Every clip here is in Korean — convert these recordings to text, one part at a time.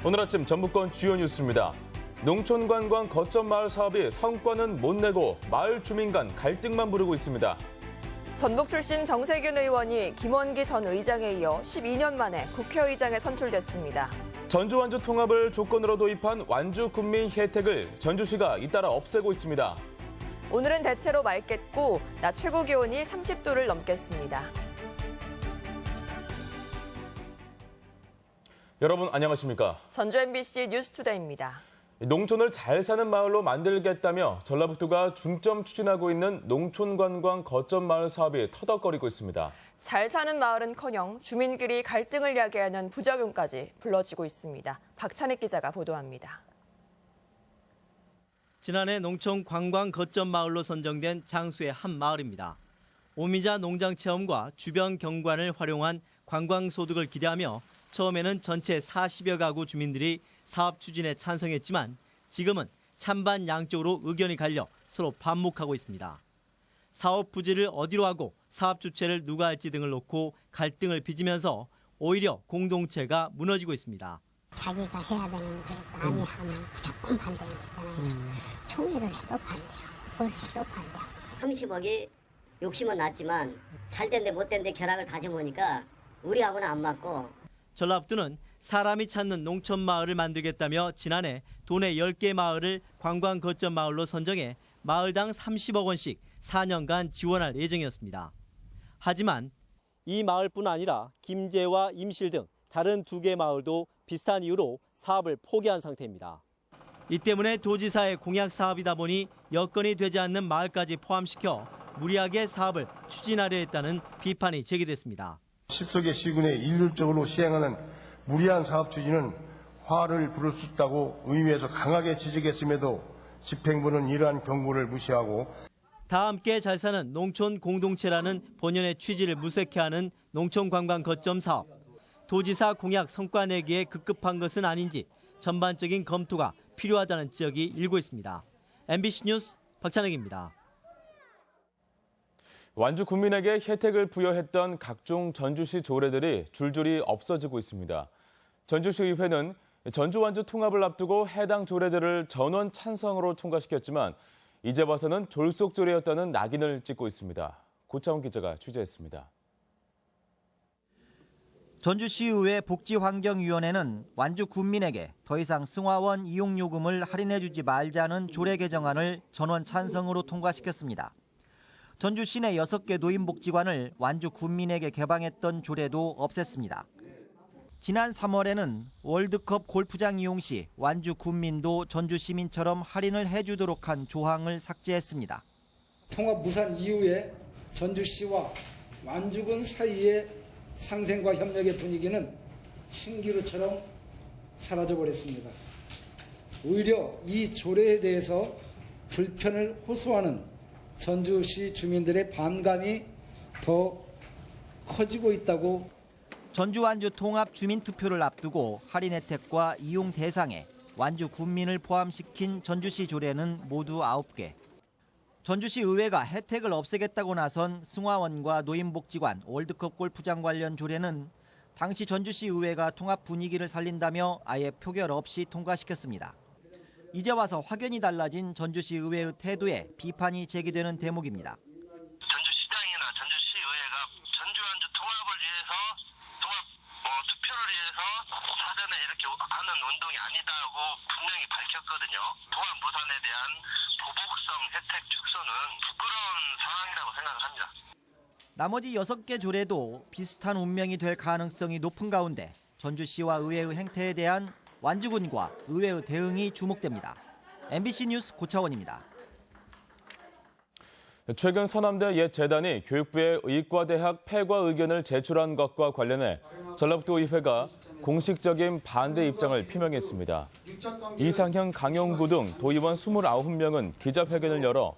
오늘 아침 전북권 주요 뉴스입니다. 농촌관광 거점 마을 사업이 성과는 못 내고 마을 주민 간 갈등만 부르고 있습니다. 전북 출신 정세균 의원이 김원기 전 의장에 이어 12년 만에 국회의장에 선출됐습니다. 전주 완주 통합을 조건으로 도입한 완주 군민 혜택을 전주시가 잇따라 없애고 있습니다. 오늘은 대체로 맑겠고 낮 최고 기온이 30도를 넘겠습니다. 여러분 안녕하십니까? 전주 MBC 뉴스투데이입니다. 농촌을 잘 사는 마을로 만들겠다며 전라북도가 중점 추진하고 있는 농촌관광 거점 마을 사업이 터덕거리고 있습니다. 잘 사는 마을은커녕 주민끼리 갈등을 야기하는 부작용까지 불러지고 있습니다. 박찬익 기자가 보도합니다. 지난해 농촌 관광 거점 마을로 선정된 장수의 한 마을입니다. 오미자 농장 체험과 주변 경관을 활용한 관광 소득을 기대하며 처음에는 전체 40여 가구 주민들이 사업 추진에 찬성했지만 지금은 찬반 양쪽으로 의견이 갈려 서로 반목하고 있습니다. 사업 부지를 어디로 하고 사업 주체를 누가 할지 등을 놓고 갈등을 빚으면서 오히려 공동체가 무너지고 있습니다. 자기가 해야 되는데 남이 하면 무조건 반대는 거잖아요. 총회를 해도 반대야. 뭘 해도 반대야. 30억이 욕심은 났지만 잘 된데 못 된데 결합을 다져보니까 우리하고는 안 맞고. 전라북도는 사람이 찾는 농촌 마을을 만들겠다며 지난해 도내 10개 마을을 관광 거점 마을로 선정해 마을당 30억 원씩 4년간 지원할 예정이었습니다. 하지만 이 마을뿐 아니라 김제와 임실 등 다른 2개 마을도 비슷한 이유로 사업을 포기한 상태입니다. 이 때문에 도지사의 공약 사업이다 보니 여건이 되지 않는 마을까지 포함시켜 무리하게 사업을 추진하려 했다는 비판이 제기됐습니다. 10석의 시군에 일률적으로 시행하는 무리한 사업 추진은 화를 부를 수 있다고 의회에서 강하게 지적했음에도 집행부는 이러한 경고를 무시하고 다 함께 잘 사는 농촌 공동체라는 본연의 취지를 무색해하는 농촌관광 거점 사업. 도지사 공약 성과 내기에 급급한 것은 아닌지 전반적인 검토가 필요하다는 지적이 일고 있습니다. MBC 뉴스 박찬혁입니다. 완주 군민에게 혜택을 부여했던 각종 전주시 조례들이 줄줄이 없어지고 있습니다. 전주시의회는 전주 완주 통합을 앞두고 해당 조례들을 전원 찬성으로 통과시켰지만 이제 와서는 졸속 조례였다는 낙인을 찍고 있습니다. 고차원 기자가 취재했습니다. 전주시의회 복지환경위원회는 완주 군민에게 더 이상 승화원 이용요금을 할인해주지 말자는 조례 개정안을 전원 찬성으로 통과시켰습니다. 전주 시내 6개 노인복지관을 완주 군민에게 개방했던 조례도 없앴습니다. 지난 3월에는 월드컵 골프장 이용 시 완주 군민도 전주 시민처럼 할인을 해주도록 한 조항을 삭제했습니다. 통합 무산 이후에 전주시와 완주군 사이의 상생과 협력의 분위기는 신기루처럼 사라져버렸습니다. 오히려 이 조례에 대해서 불편을 호소하는 전주시 주민들의 반감이 더 커지고 있다고. 전주 완주 통합 주민투표를 앞두고 할인 혜택과 이용 대상에 완주 군민을 포함시킨 전주시 조례는 모두 9개. 전주시 의회가 혜택을 없애겠다고 나선 승화원과 노인복지관, 월드컵 골프장 관련 조례는 당시 전주시 의회가 통합 분위기를 살린다며 아예 표결 없이 통과시켰습니다. 이제 와서 확연히 달라진 전주시 의회의 태도에 비판이 제기되는 대목입니다. 전주시장이나 전주시의회가 전주완주 통합을 위해서 투표를 위해서 사전에 이렇게 하는 운동이 아니다고 분명히 밝혔거든요. 통합 무산에 대한 보복성 혜택 축소는 부끄러운 상황이라고 생각을 합니다. 나머지 6개 조례도 비슷한 운명이 될 가능성이 높은 가운데 전주시와 의회의 행태에 대한 완주군과 의회의 대응이 주목됩니다. MBC 뉴스 고차원입니다. 최근 서남대 옛 재단이 교육부에 의과대학 폐과 의견을 제출한 것과 관련해 전라북도 의회가 공식적인 반대 입장을 표명했습니다. 이상형 강용구 등 도의원 29명은 기자회견을 열어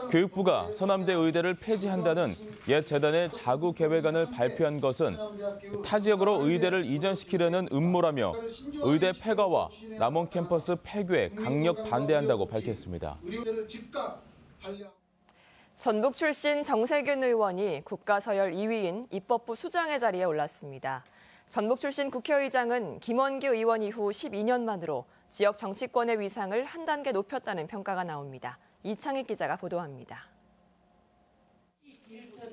교육부가 서남대 의대를 폐지한다는 옛 재단의 자구 계획안을 발표한 것은 타 지역으로 의대를 이전시키려는 음모라며 의대 폐과와 남원 캠퍼스 폐교에 강력 반대한다고 밝혔습니다. 전북 출신 정세균 의원이 국가서열 2위인 입법부 수장의 자리에 올랐습니다. 전북 출신 국회의장은 김원기 의원 이후 12년 만으로 지역 정치권의 위상을 한 단계 높였다는 평가가 나옵니다. 이창익 기자가 보도합니다.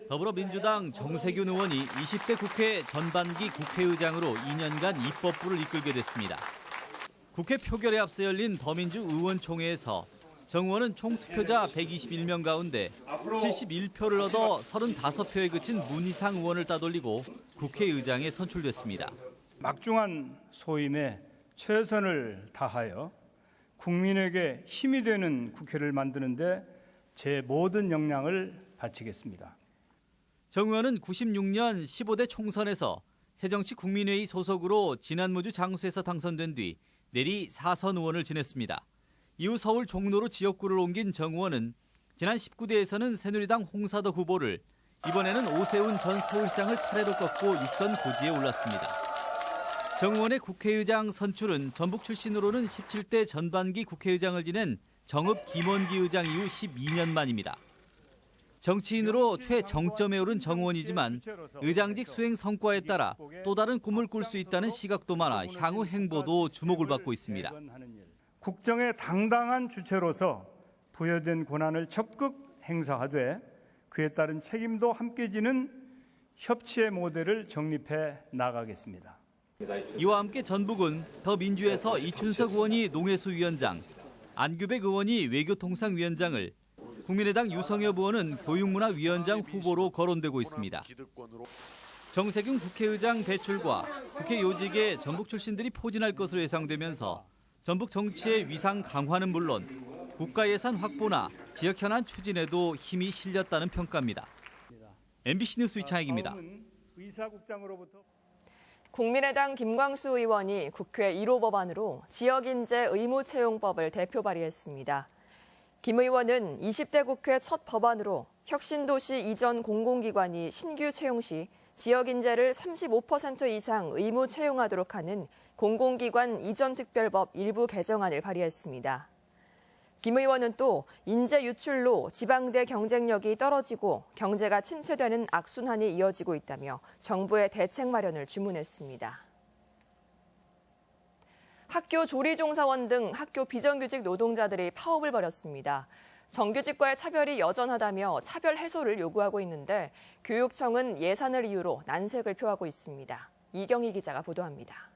더불어민주당 정세균 의원이 20대 국회 전반기 국회의장으로 2년간 입법부를 이끌게 됐습니다. 국회 표결에 앞서 열린 더민주 의원총회에서 정 의원은 총 투표자 121명 가운데 71표를 얻어 35표에 그친 문희상 의원을 따돌리고 국회의장에 선출됐습니다. 막중한 소임에 최선을 다하여 국민에게 힘이 되는 국회를 만드는 데 제 모든 역량을 바치겠습니다. 정 의원은 96년 15대 총선에서 새정치국민회의 소속으로 지난무주 장수에서 당선된 뒤 내리 4선 의원을 지냈습니다. 이후 서울 종로로 지역구를 옮긴 정 의원은 지난 19대에서는 새누리당 홍사덕 후보를, 이번에는 오세훈 전 서울시장을 차례로 꺾고 6선 고지에 올랐습니다. 정 의원의 국회의장 선출은 전북 출신으로는 17대 전반기 국회의장을 지낸 정읍 김원기 의장 이후 12년 만입니다. 정치인으로 최정점에 오른 정 의원이지만 의장직 수행 성과에 따라 또 다른 꿈을 꿀 수 있다는 시각도 많아 향후 행보도 주목을 받고 있습니다. 국정의 당당한 주체로서 부여된 권한을 적극 행사하되 그에 따른 책임도 함께 지는 협치의 모델을 정립해 나가겠습니다. 이와 함께 전북은 더민주에서 이춘석 의원이 농해수 위원장, 안규백 의원이 외교통상위원장을, 국민의당 유성엽 의원은 교육문화위원장 후보로 거론되고 있습니다. 정세균 국회의장 배출과 국회 요직에 전북 출신들이 포진할 것으로 예상되면서 전북 정치의 위상 강화는 물론 국가예산 확보나 지역 현안 추진에도 힘이 실렸다는 평가입니다. MBC 뉴스 이창익입니다. 국민의당 김광수 의원이 국회 1호 법안으로 지역인재 의무채용법을 대표 발의했습니다. 김 의원은 20대 국회 첫 법안으로 혁신도시 이전 공공기관이 신규 채용 시 지역인재를 35% 이상 의무 채용하도록 하는 공공기관 이전특별법 일부 개정안을 발의했습니다. 김 의원은 또 인재 유출로 지방대 경쟁력이 떨어지고 경제가 침체되는 악순환이 이어지고 있다며 정부의 대책 마련을 주문했습니다. 학교 조리종사원 등 학교 비정규직 노동자들이 파업을 벌였습니다. 정규직과의 차별이 여전하다며 차별 해소를 요구하고 있는데 교육청은 예산을 이유로 난색을 표하고 있습니다. 이경희 기자가 보도합니다.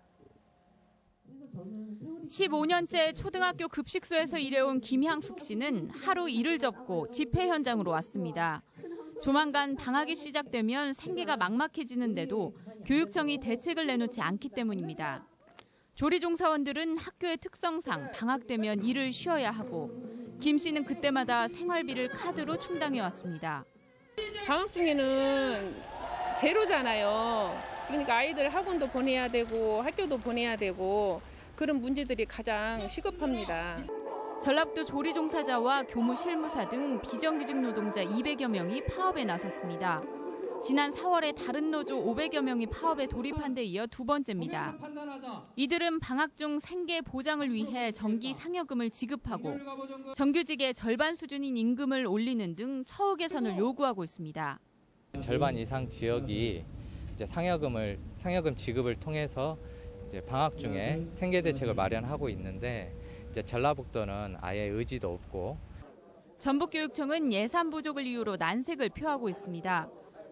15년째 초등학교 급식소에서 일해온 김향숙 씨는 하루 일을 접고 집회 현장으로 왔습니다. 조만간 방학이 시작되면 생계가 막막해지는데도 교육청이 대책을 내놓지 않기 때문입니다. 조리종사원들은 학교의 특성상 방학 되면 일을 쉬어야 하고 김 씨는 그때마다 생활비를 카드로 충당해왔습니다. 방학 중에는 제로잖아요. 그러니까 아이들 학원도 보내야 되고 학교도 보내야 되고 그런 문제들이 가장 시급합니다. 전라북도 조리종사자와 교무 실무사 등 비정규직 노동자 200여 명이 파업에 나섰습니다. 지난 4월에 다른 노조 500여 명이 파업에 돌입한 데 이어 두 번째입니다. 이들은 방학 중 생계 보장을 위해 정기 상여금을 지급하고 정규직의 절반 수준인 임금을 올리는 등 처우 개선을 요구하고 있습니다. 절반 이상 지역이 이제 상여금 지급을 통해서 이제 방학 중에 생계 대책을 마련하고 있는데 이제 전라북도는 아예 의지도 없고 전북교육청은 예산 부족을 이유로 난색을 표하고 있습니다.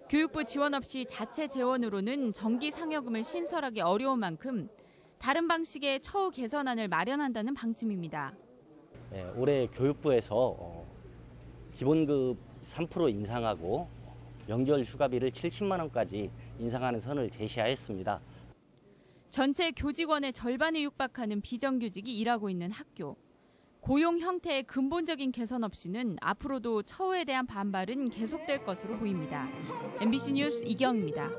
교육부 지원 없이 자체 재원으로는 정기 상여금을 신설하기 어려운 만큼 다른 방식의 처우 개선안을 마련한다는 방침입니다. 네, 올해 교육부에서 기본급 3% 인상하고 명절 휴가비를 70만 원까지 인상하는 선을 제시하였습니다. 전체 교직원의 절반에 육박하는 비정규직이 일하고 있는 학교. 고용 형태의 근본적인 개선 없이는 앞으로도 처우에 대한 반발은 계속될 것으로 보입니다. MBC 뉴스 이경입니다.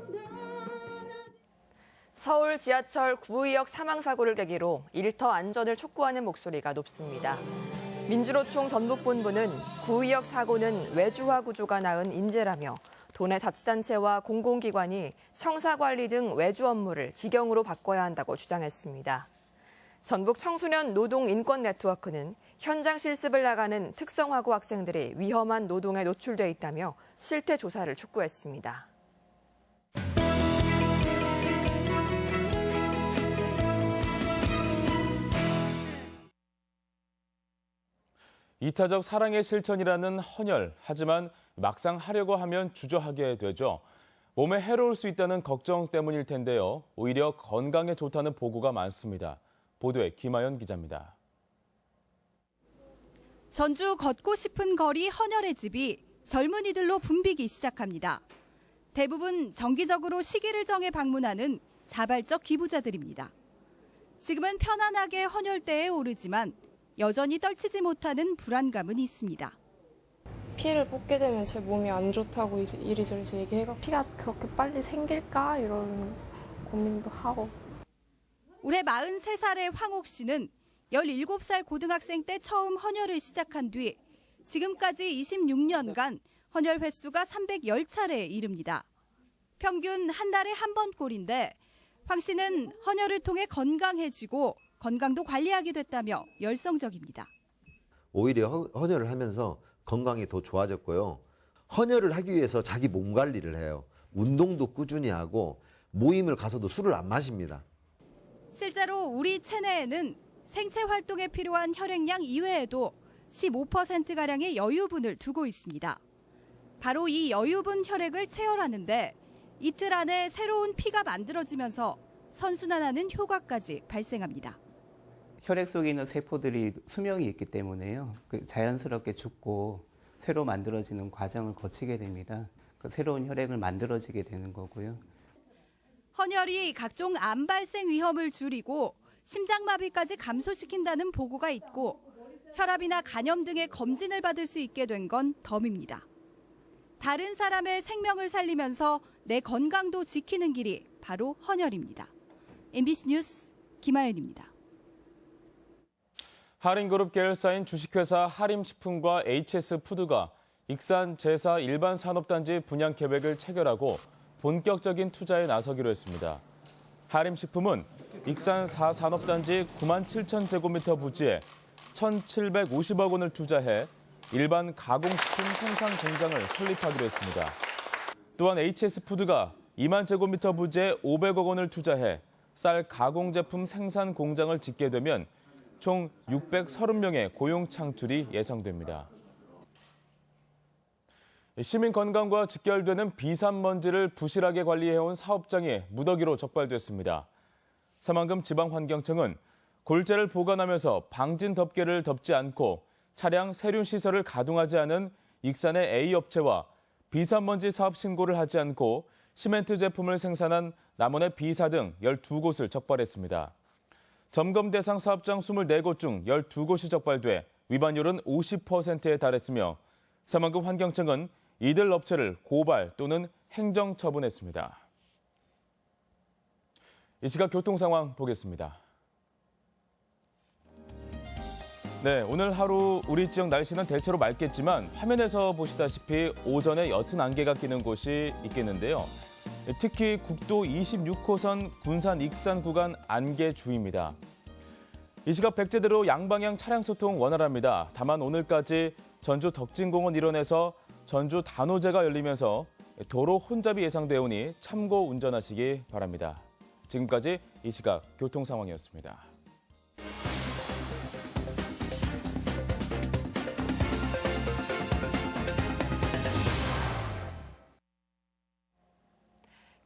서울 지하철 9의역 사망사고를 계기로 일터 안전을 촉구하는 목소리가 높습니다. 민주노총 전북본부는 9의역 사고는 외주화 구조가 낳은 인재라며 도내 자치단체와 공공기관이 청사관리 등 외주 업무를 직영으로 바꿔야 한다고 주장했습니다. 전북 청소년 노동 인권 네트워크는 현장 실습을 나가는 특성화고 학생들이 위험한 노동에 노출돼 있다며 실태 조사를 촉구했습니다. 이타적 사랑의 실천이라는 헌혈, 하지만 막상 하려고 하면 주저하게 되죠. 몸에 해로울 수 있다는 걱정 때문일 텐데요. 오히려 건강에 좋다는 보고가 많습니다. 보도에 김하연 기자입니다. 전주 걷고 싶은 거리 헌혈의 집이 젊은이들로 붐비기 시작합니다. 대부분 정기적으로 시기를 정해 방문하는 자발적 기부자들입니다. 지금은 편안하게 헌혈대에 오르지만 여전히 떨치지 못하는 불안감은 있습니다. 피를 뽑게 되면 제 몸이 안 좋다고 이제 이리저리 얘기해가 피가 그렇게 빨리 생길까 이런 고민도 하고. 올해 43살의 황옥 씨는 17살 고등학생 때 처음 헌혈을 시작한 뒤 지금까지 26년간 헌혈 횟수가 310차례에 이릅니다. 평균 한 달에 한 번꼴인데 황 씨는 헌혈을 통해 건강해지고 건강도 관리하게 됐다며 열성적입니다. 오히려 헌혈을 하면서 건강이 더 좋아졌고요. 헌혈을 하기 위해서 자기 몸 관리를 해요. 운동도 꾸준히 하고 모임을 가서도 술을 안 마십니다. 실제로 우리 체내에는 생체 활동에 필요한 혈액량 이외에도 15%가량의 여유분을 두고 있습니다. 바로 이 여유분 혈액을 체열하는데 이틀 안에 새로운 피가 만들어지면서 선순환하는 효과까지 발생합니다. 혈액 속에 있는 세포들이 수명이 있기 때문에요. 자연스럽게 죽고 새로 만들어지는 과정을 거치게 됩니다. 새로운 혈액을 만들어지게 되는 거고요. 헌혈이 각종 암 발생 위험을 줄이고 심장마비까지 감소시킨다는 보고가 있고 혈압이나 간염 등의 검진을 받을 수 있게 된 건 덤입니다. 다른 사람의 생명을 살리면서 내 건강도 지키는 길이 바로 헌혈입니다. MBC 뉴스 김하연입니다. 하림그룹 계열사인 주식회사 하림식품과 HS푸드가 익산 제4 일반산업단지 분양 계획을 체결하고 본격적인 투자에 나서기로 했습니다. 하림식품은 익산 4산업단지 9만 7천 제곱미터 부지에 1,750억 원을 투자해 일반 가공식품 생산 공장을 설립하기로 했습니다. 또한 HS푸드가 2만 제곱미터 부지에 500억 원을 투자해 쌀 가공 제품 생산 공장을 짓게 되면 총 630명의 고용 창출이 예상됩니다. 시민 건강과 직결되는 비산먼지를 부실하게 관리해온 사업장이 무더기로 적발됐습니다. 새만금 지방환경청은 골재를 보관하면서 방진 덮개를 덮지 않고 차량 세륜 시설을 가동하지 않은 익산의 A업체와 비산먼지 사업 신고를 하지 않고 시멘트 제품을 생산한 남원의 B사 등 12곳을 적발했습니다. 점검 대상 사업장 24곳 중 12곳이 적발돼 위반율은 50%에 달했으며 새만금 환경청은 이들 업체를 고발 또는 행정 처분했습니다. 이 시각 교통 상황 보겠습니다. 네, 오늘 하루 우리 지역 날씨는 대체로 맑겠지만 화면에서 보시다시피 오전에 옅은 안개가 끼는 곳이 있겠는데요. 특히 국도 26호선 군산 익산 구간 안개 주의입니다. 이 시각 백제대로 양방향 차량 소통 원활합니다. 다만 오늘까지 전주 덕진공원 일원에서 전주 단오제가 열리면서 도로 혼잡이 예상돼 오니 참고 운전하시기 바랍니다. 지금까지 이 시각 교통 상황이었습니다.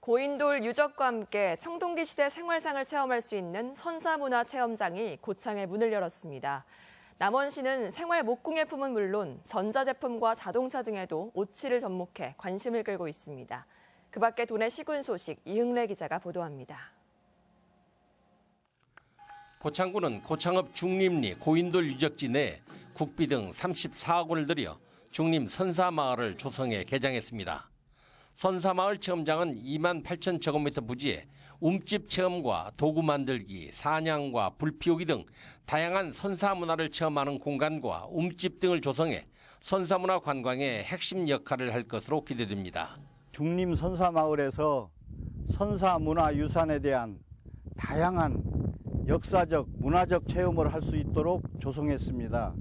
고인돌 유적과 함께 청동기 시대 생활상을 체험할 수 있는 선사문화체험장이 고창에 문을 열었습니다. 남원시는 생활 목공예품은 물론 전자제품과 자동차 등에도 오칠을 접목해 관심을 끌고 있습니다. 그 밖에 도내 시군 소식 이흥래 기자가 보도합니다. 고창군은 고창읍 중림리 고인돌 유적지 내 국비 등 34억 원을 들여 중림 선사마을을 조성해 개장했습니다. 선사마을 체험장은 2만 8천 제곱미터 부지에 움집 체험과 도구 만들기, 사냥과 불 피우기 등 다양한 선사문화를 체험하는 공간과 움집 등을 조성해 선사문화 관광의 핵심 역할을 할 것으로 기대됩니다. 중림 선사마을에서 선사문화유산에 대한 다양한 역사적, 문화적 체험을 할 수 있도록 조성했습니다.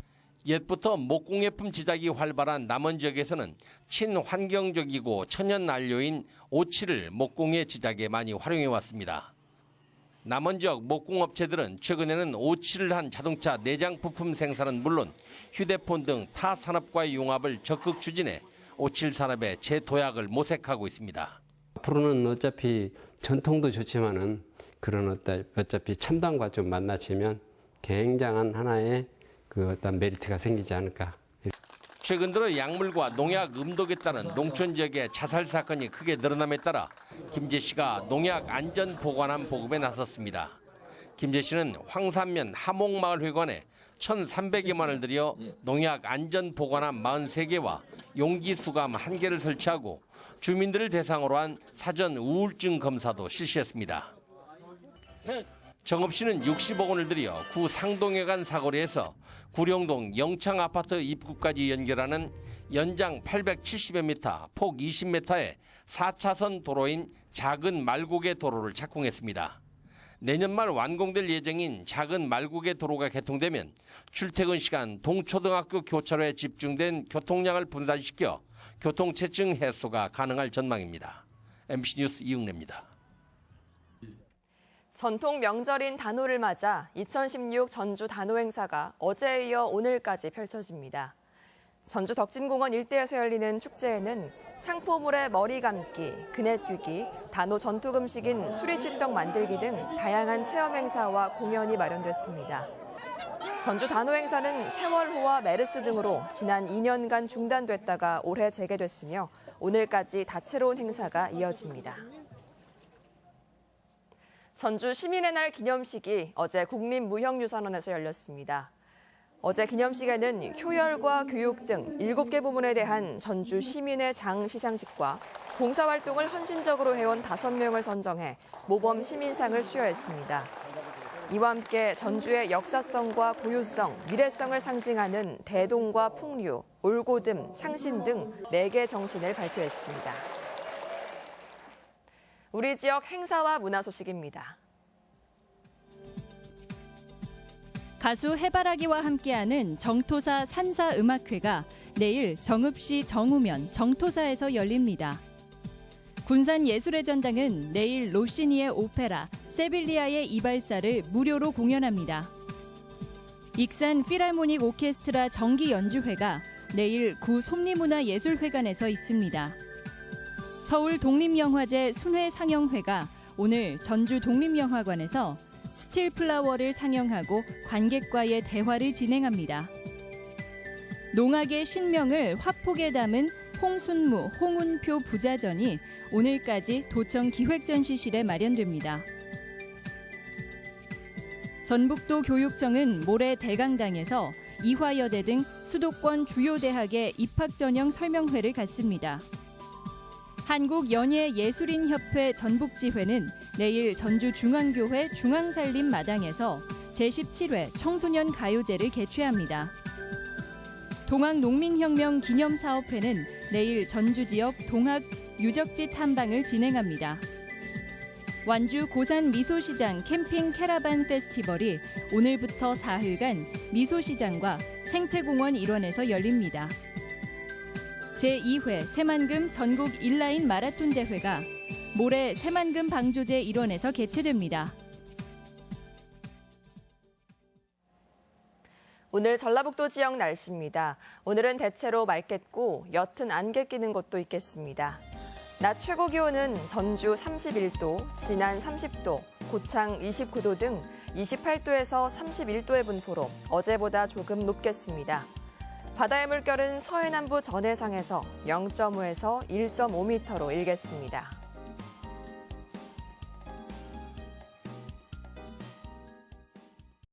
옛부터 목공예품 제작이 활발한 남원 지역에서는 친환경적이고 천연 난료인 오칠을 목공예 제작에 많이 활용해 왔습니다. 남원 지역 목공업체들은 최근에는 오칠을 한 자동차 내장 부품 생산은 물론 휴대폰 등 타 산업과의 융합을 적극 추진해 오칠 산업의 재도약을 모색하고 있습니다. 앞으로는 어차피 전통도 좋지만은 그런 어차피 첨단과 좀 만나치면 굉장한 하나의 그 어떤 메리트가 생기지 않을까. 최근 들어 약물과 농약 음독에 따른 농촌 지역의 자살 사건이 크게 늘어남에 따라 김재 씨가 농약 안전 보관함 보급에 나섰습니다. 김재 씨는 황산면 하목마을회관에 1,300여만 원을 들여 농약 안전 보관함 43개와 용기 수감 1개를 설치하고 주민들을 대상으로 한 사전 우울증 검사도 실시했습니다. 정업 씨는 60억 원을 들여 구 상동에 간 사거리에서 구룡동 영창 아파트 입구까지 연결하는 연장 870여 미터, 폭 20m의 4차선 도로인 작은 말고개 도로를 착공했습니다. 내년 말 완공될 예정인 작은 말고개 도로가 개통되면 출퇴근 시간 동초등학교 교차로에 집중된 교통량을 분산시켜 교통체증 해소가 가능할 전망입니다. MBC 뉴스 이응래입니다. 전통 명절인 단오를 맞아 2016 전주 단오 행사가 어제에 이어 오늘까지 펼쳐집니다. 전주 덕진공원 일대에서 열리는 축제에는 창포물에 머리 감기, 그네 뛰기, 단오 전통 음식인 수리취떡 만들기 등 다양한 체험 행사와 공연이 마련됐습니다. 전주 단오 행사는 세월호와 메르스 등으로 지난 2년간 중단됐다가 올해 재개됐으며 오늘까지 다채로운 행사가 이어집니다. 전주 시민의 날 기념식이 어제 국립무형유산원에서 열렸습니다. 어제 기념식에는 효열과 교육 등 7개 부문에 대한 전주 시민의 장 시상식과 봉사활동을 헌신적으로 해온 5명을 선정해 모범 시민상을 수여했습니다. 이와 함께 전주의 역사성과 고유성, 미래성을 상징하는 대동과 풍류, 올고듬, 창신 등 4개 정신을 발표했습니다. 우리 지역 행사와 문화 소식입니다. 가수 해바라기와 함께하는 정토사 산사음악회가 내일 정읍시 정우면 정토사에서 열립니다. 군산예술의 전당은 내일 로시니의 오페라 세빌리아의 이발사를 무료로 공연합니다. 익산 필하모닉 오케스트라 정기 연주회가 내일 구 솜리문화예술회관에서 있습니다. 서울 독립영화제 순회 상영회가 오늘 전주 독립영화관에서 스틸 플라워를 상영하고 관객과의 대화를 진행합니다. 농악의 신명을 화폭에 담은 홍순무, 홍운표 부자전이 오늘까지 도청 기획전시실에 마련됩니다. 전북도 교육청은 모레 대강당에서 이화여대 등 수도권 주요 대학의 입학전형 설명회를 갖습니다. 한국연예예술인협회 전북지회는 내일 전주중앙교회 중앙살림마당에서 제17회 청소년 가요제를 개최합니다. 동학농민혁명 기념사업회는 내일 전주 지역 동학 유적지 탐방을 진행합니다. 완주 고산 미소시장 캠핑 캐러반 페스티벌이 오늘부터 4일간 미소시장과 생태공원 일원에서 열립니다. 제2회 새만금 전국 인라인 마라톤 대회가 모레 새만금 방조제 일원에서 개최됩니다. 오늘 전라북도 지역 날씨입니다. 오늘은 대체로 맑겠고 옅은 안개 끼는 곳도 있겠습니다. 낮 최고 기온은 전주 31도, 진안 30도, 고창 29도 등 28도에서 31도의 분포로 어제보다 조금 높겠습니다. 바다의 물결은 서해남부 전해상에서 0.5에서 1.5m로 일겠습니다.